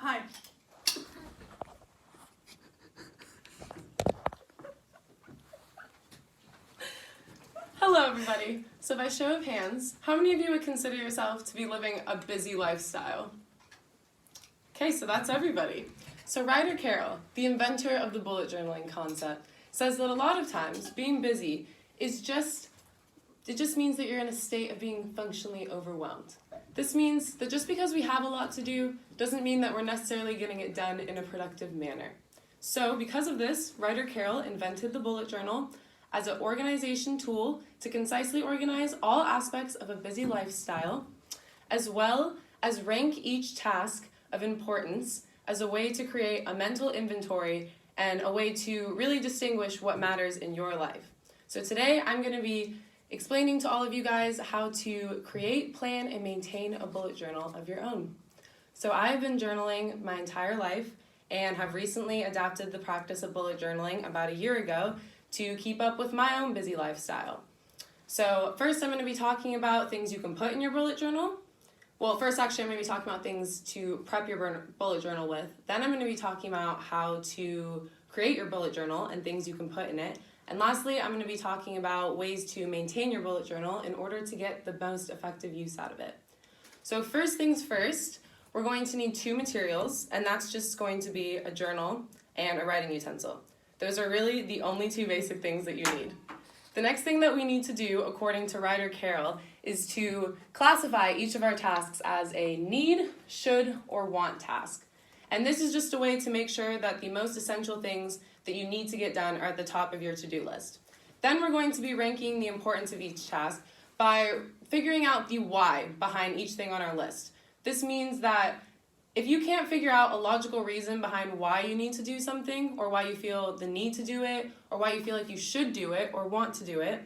Hi. Hello, everybody. So by show of hands, how many of you would consider yourself to be living a busy lifestyle? Okay, so that's everybody. So Ryder Carroll, the inventor of the bullet journaling concept, says that a lot of times being busy is just means that you're in a state of being functionally overwhelmed. This means that just because we have a lot to do doesn't mean that we're necessarily getting it done in a productive manner. So because of this, Ryder Carroll invented the bullet journal as an organization tool to concisely organize all aspects of a busy lifestyle, as well as rank each task of importance as a way to create a mental inventory and a way to really distinguish what matters in your life. So today I'm going to be explaining to all of you guys how to create, plan, and maintain a bullet journal of your own. So I've been journaling my entire life and have recently adapted the practice of bullet journaling about a year ago to keep up with my own busy lifestyle. So first I'm going to be talking about things you can put in your bullet journal. Well, first actually I'm going to be talking about things to prep your bullet journal with. Then I'm going to be talking about how to create your bullet journal and things you can put in it. And lastly, I'm going to be talking about ways to maintain your bullet journal in order to get the most effective use out of it. So first things first, we're going to need two materials, and that's just going to be a journal and a writing utensil. Those are really the only two basic things that you need. The next thing that we need to do, according to Ryder Carroll, is to classify each of our tasks as a need, should, or want task. And this is just a way to make sure that the most essential things that you need to get done are at the top of your to-do list. Then we're going to be ranking the importance of each task by figuring out the why behind each thing on our list. This means that if you can't figure out a logical reason behind why you need to do something, or why you feel the need to do it, or why you feel like you should do it or want to do it,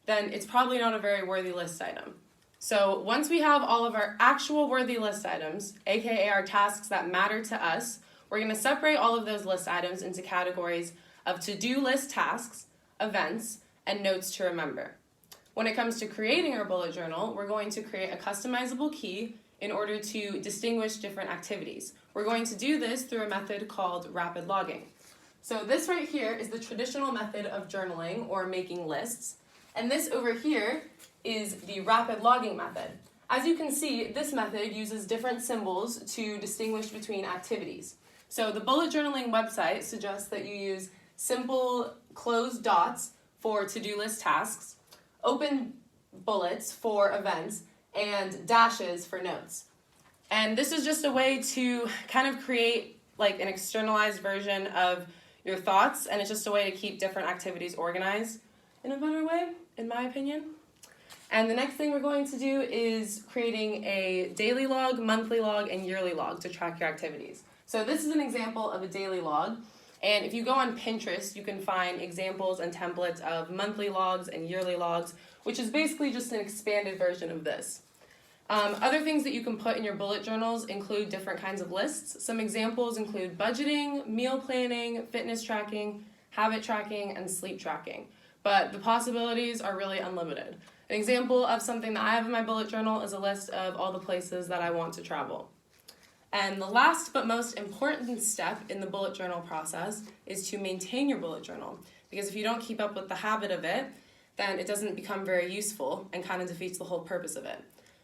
then it's probably not a very worthy list item. So once we have all of our actual worthy list items, aka our tasks that matter to us, we're going to separate all of those list items into categories of to-do list tasks, events, and notes to remember. When it comes to creating our bullet journal, we're going to create a customizable key in order to distinguish different activities. We're going to do this through a method called rapid logging. So this right here is the traditional method of journaling or making lists, and this over here is the rapid logging method. As you can see, this method uses different symbols to distinguish between activities. So the bullet journaling website suggests that you use simple closed dots for to-do list tasks, open bullets for events, and dashes for notes. And this is just a way to kind of create like an externalized version of your thoughts, and it's just a way to keep different activities organized in a better way, in my opinion. And the next thing we're going to do is creating a daily log, monthly log, and yearly log to track your activities. So this is an example of a daily log, and if you go on Pinterest, you can find examples and templates of monthly logs and yearly logs, which is basically just an expanded version of this. Other things that you can put in your bullet journals include different kinds of lists. Some examples include budgeting, meal planning, fitness tracking, habit tracking, and sleep tracking. But the possibilities are really unlimited. An example of something that I have in my bullet journal is a list of all the places that I want to travel. And the last but most important step in the bullet journal process is to maintain your bullet journal. Because if you don't keep up with the habit of it, then it doesn't become very useful and kind of defeats the whole purpose of it.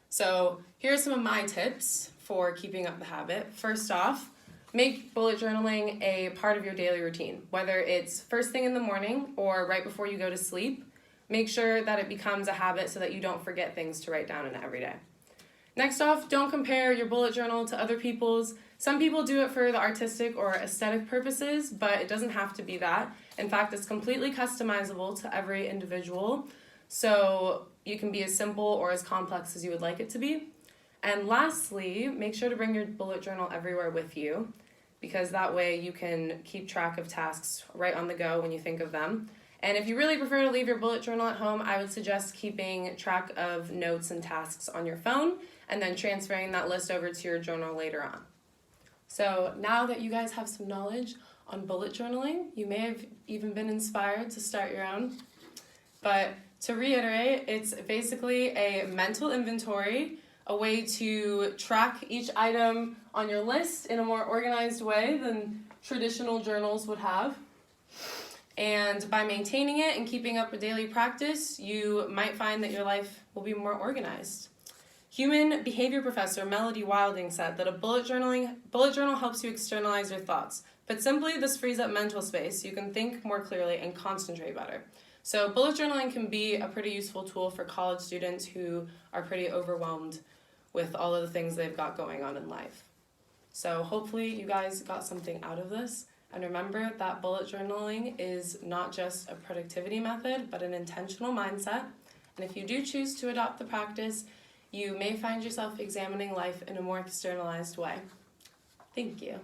So here are some of my tips for keeping up the habit. First off, make bullet journaling a part of your daily routine. Whether it's first thing in the morning or right before you go to sleep, make sure that it becomes a habit so that you don't forget things to write down in it every day. Next off, don't compare your bullet journal to other people's. Some people do it for the artistic or aesthetic purposes, but it doesn't have to be that. In fact, it's completely customizable to every individual, so you can be as simple or as complex as you would like it to be. And lastly, make sure to bring your bullet journal everywhere with you, because that way you can keep track of tasks right on the go when you think of them. And if you really prefer to leave your bullet journal at home, I would suggest keeping track of notes and tasks on your phone and then transferring that list over to your journal later on. So now that you guys have some knowledge on bullet journaling, you may have even been inspired to start your own. But to reiterate, it's basically a mental inventory a way to track each item on your list in a more organized way than traditional journals would have. And by maintaining it and keeping up a daily practice, you might find that your life will be more organized. Human behavior professor Melody Wilding said that a bullet journal helps you externalize your thoughts. But simply, this frees up mental space so you can think more clearly and concentrate better. So bullet journaling can be a pretty useful tool for college students who are pretty overwhelmed with all of the things they've got going on in life. So hopefully you guys got something out of this. And remember that bullet journaling is not just a productivity method, but an intentional mindset. And if you do choose to adopt the practice, you may find yourself examining life in a more externalized way. Thank you.